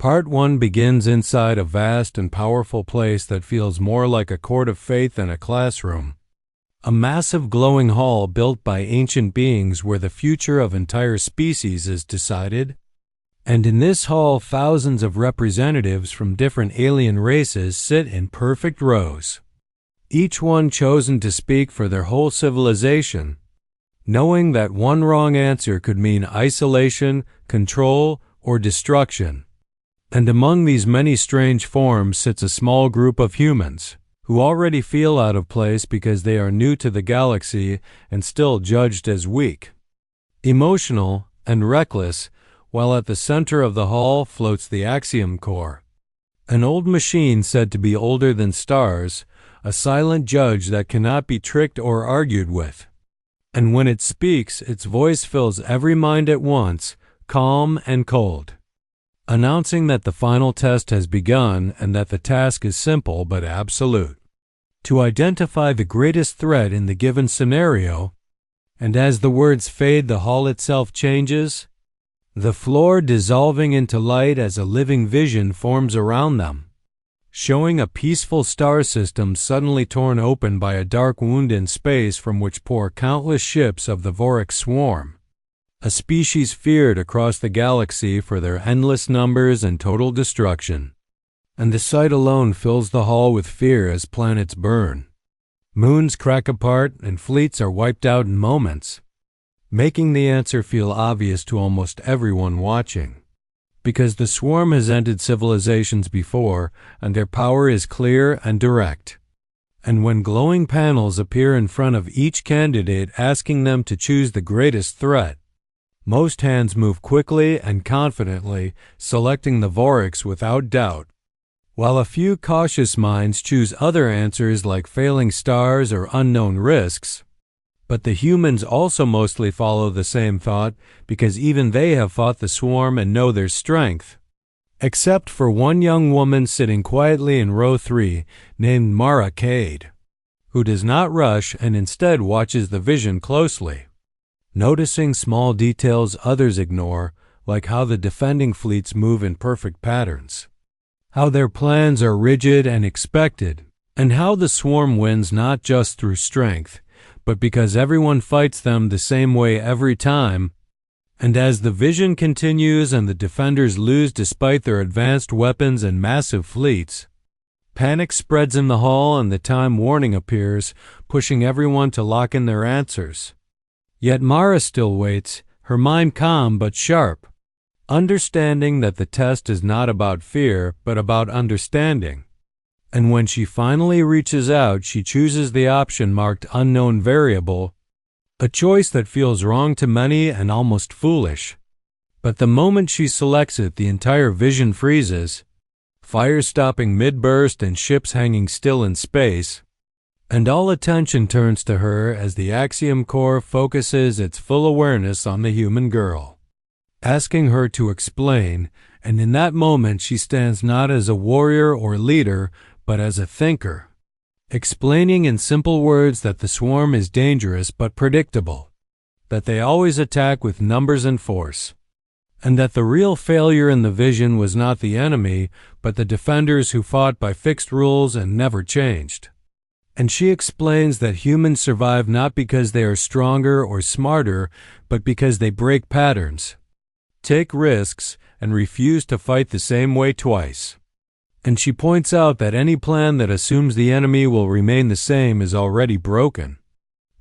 Part 1 begins inside a vast and powerful place that feels more like a court of fate than a classroom. A massive glowing hall built by ancient beings where the future of entire species is decided. And in this hall, thousands of representatives from different alien races sit in perfect rows, each one chosen to speak for their whole civilization, knowing that one wrong answer could mean isolation, control, or destruction. And among these many strange forms sits a small group of humans, who already feel out of place because they are new to the galaxy and still judged as weak, emotional, and reckless, while at the center of the hall floats the Axiom Core, an old machine said to be older than stars, a silent judge that cannot be tricked or argued with. And when it speaks, its voice fills every mind at once, calm and cold, announcing that the final test has begun and that the task is simple but absolute: to identify the greatest threat in the given scenario. And as the words fade, the hall itself changes, the floor dissolving into light as a living vision forms around them, showing a peaceful star system suddenly torn open by a dark wound in space from which pour countless ships of the Voric swarm, a species feared across the galaxy for their endless numbers and total destruction. And the sight alone fills the hall with fear as planets burn. Moons crack apart and fleets are wiped out in moments, making the answer feel obvious to almost everyone watching. Because the swarm has ended civilizations before, and their power is clear and direct. And when glowing panels appear in front of each candidate asking them to choose the greatest threat, most hands move quickly and confidently, selecting the Vorics without doubt, while a few cautious minds choose other answers like failing stars or unknown risks. But the humans also mostly follow the same thought because even they have fought the swarm and know their strength. Except for one young woman sitting quietly in row 3 named Mara Cade, who does not rush and instead watches the vision closely, noticing small details others ignore, like how the defending fleets move in perfect patterns, how their plans are rigid and expected, and how the swarm wins not just through strength, but because everyone fights them the same way every time. And as the vision continues and the defenders lose despite their advanced weapons and massive fleets, panic spreads in the hall and the time warning appears, pushing everyone to lock in their answers. Yet Mara still waits, her mind calm but sharp, understanding that the test is not about fear, but about understanding. And when she finally reaches out, she chooses the option marked unknown variable, a choice that feels wrong to many and almost foolish. But the moment she selects it, the entire vision freezes, fire stopping mid-burst and ships hanging still in space, and all attention turns to her as the Axiom Core focuses its full awareness on the human girl, asking her to explain. And in that moment she stands not as a warrior or leader, but as a thinker, explaining in simple words that the swarm is dangerous but predictable, that they always attack with numbers and force, and that the real failure in the vision was not the enemy, but the defenders who fought by fixed rules and never changed. And she explains that humans survive not because they are stronger or smarter, but because they break patterns, take risks, and refuse to fight the same way twice. And she points out that any plan that assumes the enemy will remain the same is already broken,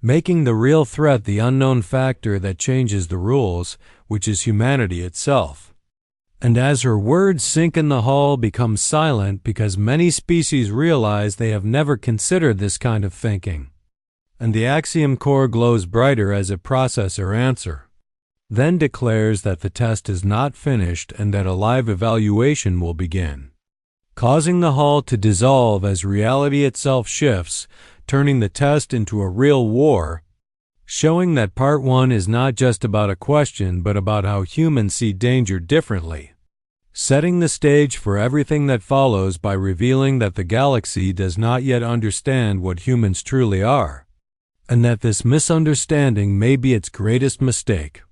making the real threat the unknown factor that changes the rules, which is humanity itself. And as her words sink in the hall, become silent because many species realize they have never considered this kind of thinking. And the Axiom Core glows brighter as it processes her answer, then declares that the test is not finished and that a live evaluation will begin, causing the hall to dissolve as reality itself shifts, turning the test into a real war, showing that Part 1 is not just about a question but about how humans see danger differently, setting the stage for everything that follows by revealing that the galaxy does not yet understand what humans truly are, and that this misunderstanding may be its greatest mistake.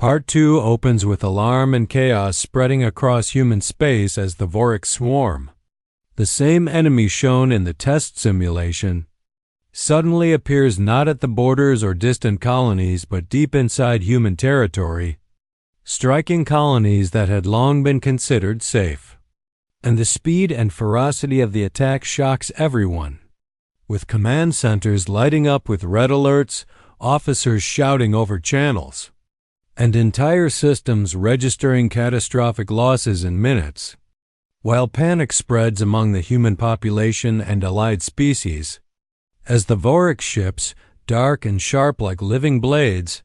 Part 2 opens with alarm and chaos spreading across human space as the Vorik swarm, the same enemy shown in the test simulation, suddenly appears not at the borders or distant colonies but deep inside human territory, striking colonies that had long been considered safe. And the speed and ferocity of the attack shocks everyone, with command centers lighting up with red alerts, officers shouting over channels, and entire systems registering catastrophic losses in minutes. While panic spreads among the human population and allied species, as the Vorik ships, dark and sharp like living blades,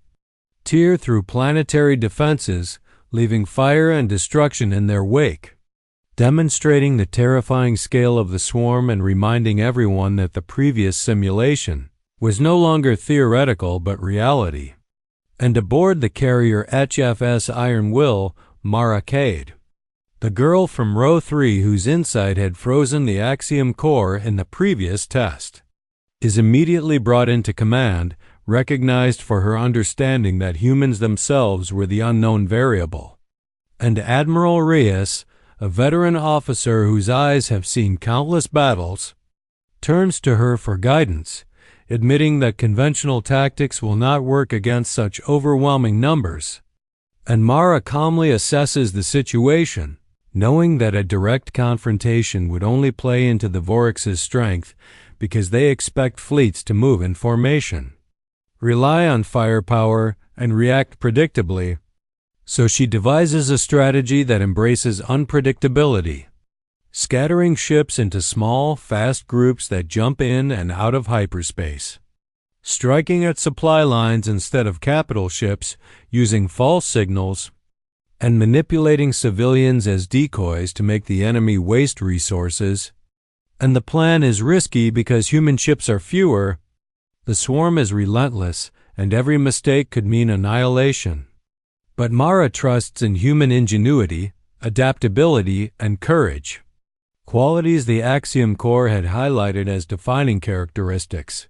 tear through planetary defenses, leaving fire and destruction in their wake, demonstrating the terrifying scale of the swarm and reminding everyone that the previous simulation was no longer theoretical but reality. And aboard the carrier HFS Iron Will, Mara Cade, the girl from Row 3 whose insight had frozen the Axiom core in the previous test, is immediately brought into command, recognized for her understanding that humans themselves were the unknown variable. And Admiral Reyes, a veteran officer whose eyes have seen countless battles, turns to her for guidance, admitting that conventional tactics will not work against such overwhelming numbers. And Mara calmly assesses the situation, knowing that a direct confrontation would only play into the Vorix's strength because they expect fleets to move in formation, rely on firepower, and react predictably. So she devises a strategy that embraces unpredictability, scattering ships into small, fast groups that jump in and out of hyperspace, striking at supply lines instead of capital ships, using false signals, and manipulating civilians as decoys to make the enemy waste resources. And the plan is risky because human ships are fewer, the swarm is relentless, and every mistake could mean annihilation. But Mara trusts in human ingenuity, adaptability, and courage, qualities the Axiom core had highlighted as defining characteristics.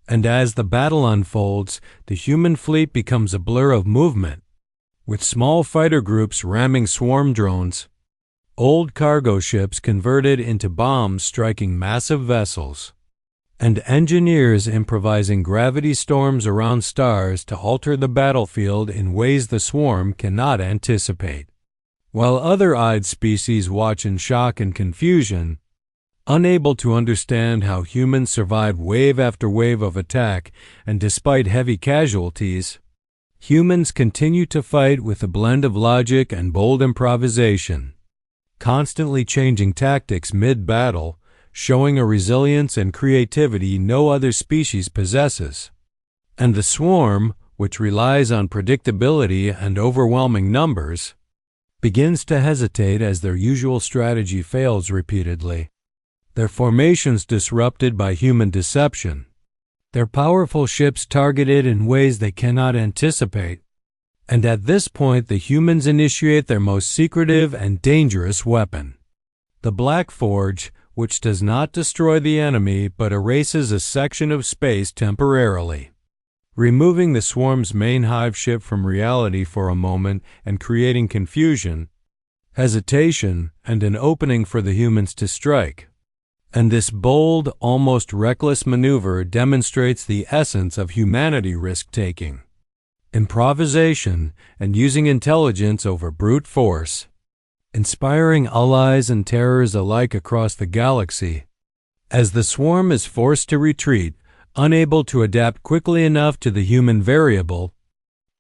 And as the battle unfolds, the human fleet becomes a blur of movement, with small fighter groups ramming swarm drones, old cargo ships converted into bombs striking massive vessels, and engineers improvising gravity storms around stars to alter the battlefield in ways the swarm cannot anticipate. While other-eyed species watch in shock and confusion, unable to understand how humans survive wave after wave of attack, and despite heavy casualties, humans continue to fight with a blend of logic and bold improvisation, constantly changing tactics mid-battle, showing a resilience and creativity no other species possesses. And the swarm, which relies on predictability and overwhelming numbers, begins to hesitate as their usual strategy fails repeatedly, their formations disrupted by human deception, their powerful ships targeted in ways they cannot anticipate. And at this point the humans initiate their most secretive and dangerous weapon, the Black Forge, which does not destroy the enemy but erases a section of space temporarily, removing the swarm's main hive ship from reality for a moment and creating confusion, hesitation, and an opening for the humans to strike. And this bold, almost reckless maneuver demonstrates the essence of humanity risk-taking, improvisation, and using intelligence over brute force, inspiring allies and terrors alike across the galaxy. As the swarm is forced to retreat, unable to adapt quickly enough to the human variable,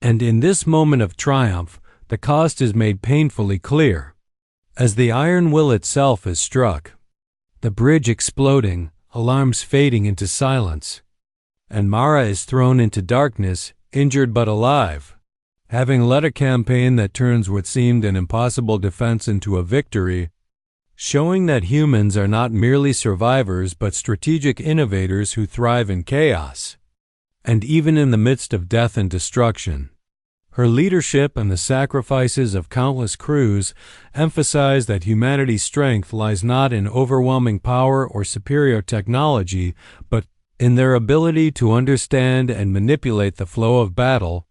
and in this moment of triumph, the cost is made painfully clear, as the Iron Will itself is struck, the bridge exploding, alarms fading into silence, and Mara is thrown into darkness, injured but alive, having led a campaign that turns what seemed an impossible defense into a victory, showing that humans are not merely survivors but strategic innovators who thrive in chaos. And even in the midst of death and destruction, her leadership and the sacrifices of countless crews emphasize that humanity's strength lies not in overwhelming power or superior technology, but in their ability to understand and manipulate the flow of battle,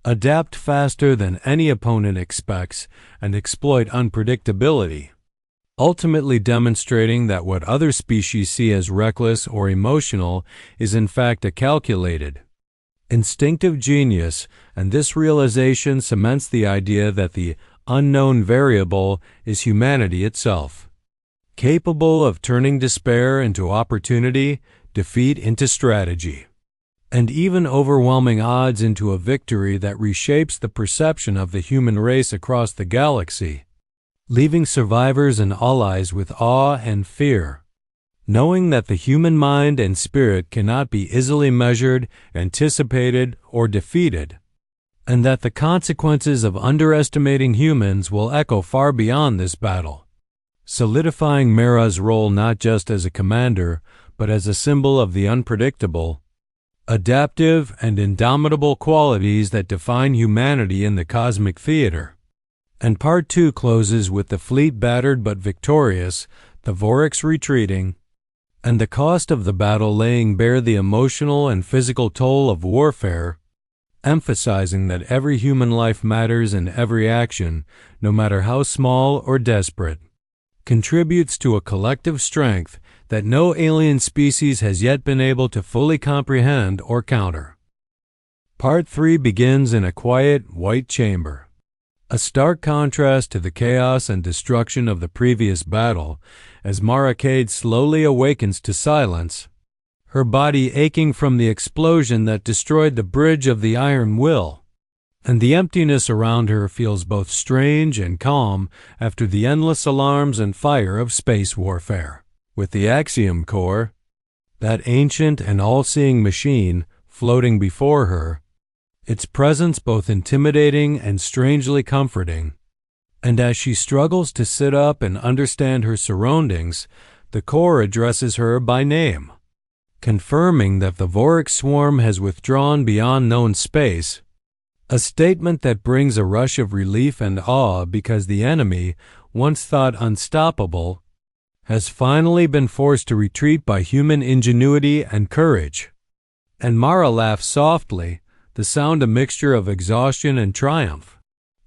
adapt faster than any opponent expects, and exploit unpredictability, ultimately demonstrating that what other species see as reckless or emotional is in fact a calculated, instinctive genius, and this realization cements the idea that the unknown variable is humanity itself, capable of turning despair into opportunity, defeat into strategy, and even overwhelming odds into a victory that reshapes the perception of the human race across the galaxy, leaving survivors and allies with awe and fear, knowing that the human mind and spirit cannot be easily measured, anticipated, or defeated, and that the consequences of underestimating humans will echo far beyond this battle, solidifying Mara's role not just as a commander, but as a symbol of the unpredictable, adaptive, and indomitable qualities that define humanity in the cosmic theater. And Part 2 closes with the fleet battered but victorious, the Vorax retreating, and the cost of the battle laying bare the emotional and physical toll of warfare, emphasizing that every human life matters and every action, no matter how small or desperate, contributes to a collective strength that no alien species has yet been able to fully comprehend or counter. Part 3 begins in a quiet, white chamber, a stark contrast to the chaos and destruction of the previous battle, as Mara Cade slowly awakens to silence, her body aching from the explosion that destroyed the bridge of the Iron Will, and the emptiness around her feels both strange and calm after the endless alarms and fire of space warfare. With the Axiom Core, that ancient and all-seeing machine, floating before her, its presence both intimidating and strangely comforting. And as she struggles to sit up and understand her surroundings, the core addresses her by name, confirming that the Vorax swarm has withdrawn beyond known space, a statement that brings a rush of relief and awe because the enemy, once thought unstoppable, has finally been forced to retreat by human ingenuity and courage. And Mara laughs softly, the sound a mixture of exhaustion and triumph,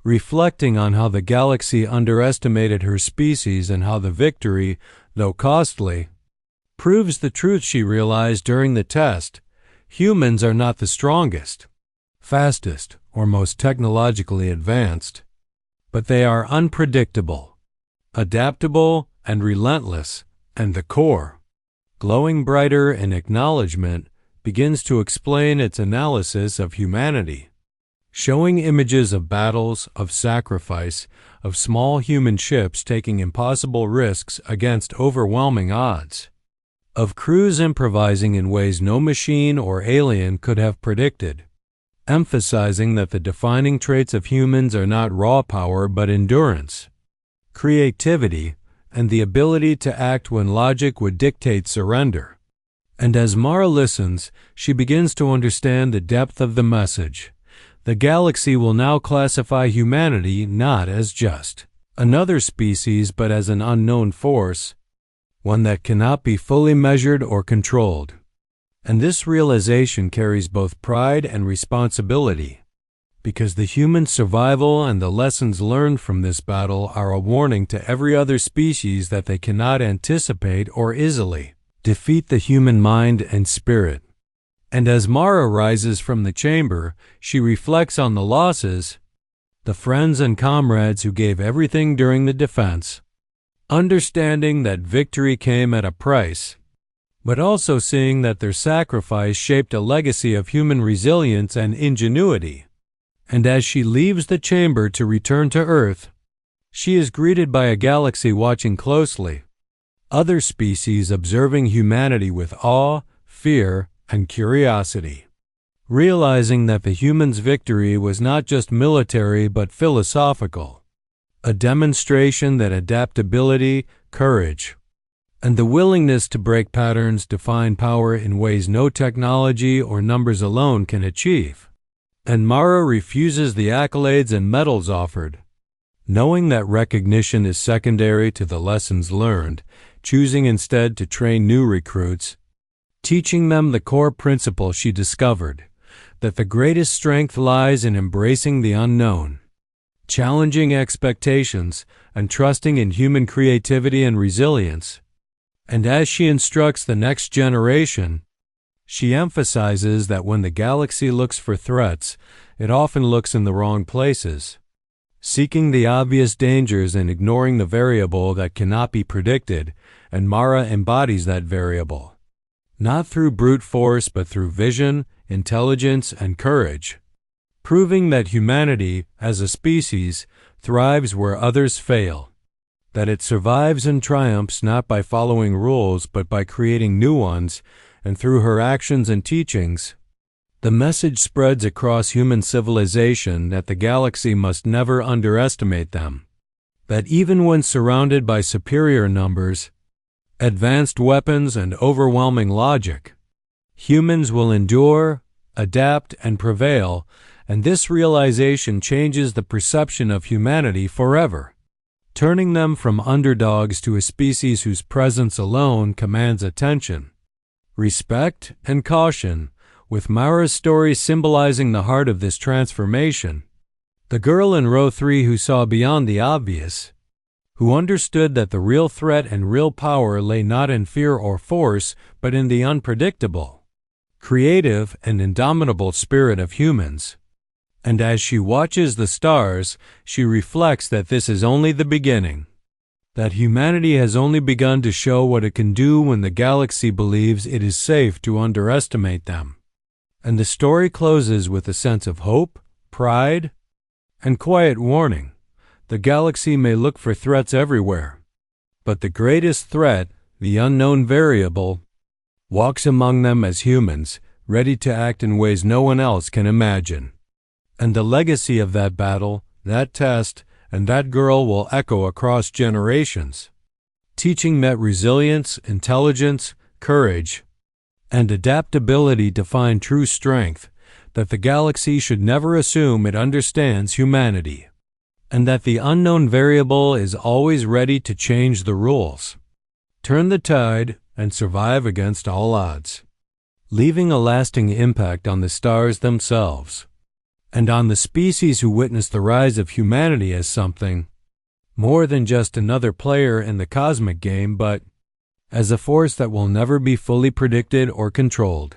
reflecting on how the galaxy underestimated her species and how the victory, though costly, proves the truth she realized during the test: humans are not the strongest, fastest, or most technologically advanced, but they are unpredictable, adaptable, and relentless, and the core, glowing brighter in acknowledgement, begins to explain its analysis of humanity, showing images of battles, of sacrifice, of small human ships taking impossible risks against overwhelming odds, of crews improvising in ways no machine or alien could have predicted, emphasizing that the defining traits of humans are not raw power but endurance, creativity, and the ability to act when logic would dictate surrender. And as Mara listens, she begins to understand the depth of the message. The galaxy will now classify humanity not as just another species but as an unknown force, one that cannot be fully measured or controlled. And this realization carries both pride and responsibility, because the human survival and the lessons learned from this battle are a warning to every other species that they cannot anticipate or easily defeat the human mind and spirit. And as Mara rises from the chamber, she reflects on the losses, the friends and comrades who gave everything during the defense, understanding that victory came at a price, but also seeing that their sacrifice shaped a legacy of human resilience and ingenuity. And as she leaves the chamber to return to Earth, she is greeted by a galaxy watching closely, other species observing humanity with awe, fear, and curiosity, realizing that the humans' victory was not just military but philosophical, a demonstration that adaptability, courage, and the willingness to break patterns define power in ways no technology or numbers alone can achieve. And Mara refuses the accolades and medals offered, knowing that recognition is secondary to the lessons learned, choosing instead to train new recruits, teaching them the core principle she discovered, that the greatest strength lies in embracing the unknown, challenging expectations, and trusting in human creativity and resilience. And as she instructs the next generation, she emphasizes that when the galaxy looks for threats, it often looks in the wrong places, seeking the obvious dangers and ignoring the variable that cannot be predicted, and Mara embodies that variable, not through brute force but through vision, intelligence, and courage, proving that humanity, as a species, thrives where others fail, that it survives and triumphs not by following rules but by creating new ones, and through her actions and teachings, the message spreads across human civilization that the galaxy must never underestimate them, that even when surrounded by superior numbers, advanced weapons, and overwhelming logic, humans will endure, adapt, and prevail, and this realization changes the perception of humanity forever, turning them from underdogs to a species whose presence alone commands attention, respect, and caution, with Mara's story symbolizing the heart of this transformation. The girl in row 3 who saw beyond the obvious, who understood that the real threat and real power lay not in fear or force, but in the unpredictable, creative, and indomitable spirit of humans. And as she watches the stars, she reflects that this is only the beginning, that humanity has only begun to show what it can do when the galaxy believes it is safe to underestimate them. And the story closes with a sense of hope, pride, and quiet warning. The galaxy may look for threats everywhere, but the greatest threat, the unknown variable, walks among them as humans, ready to act in ways no one else can imagine. And the legacy of that battle, that test, and that girl will echo across generations, teaching that resilience, intelligence, courage, and adaptability define true strength, that the galaxy should never assume it understands humanity, and that the unknown variable is always ready to change the rules, turn the tide, and survive against all odds, leaving a lasting impact on the stars themselves, and on the species who witness the rise of humanity as something more than just another player in the cosmic game, but as a force that will never be fully predicted or controlled.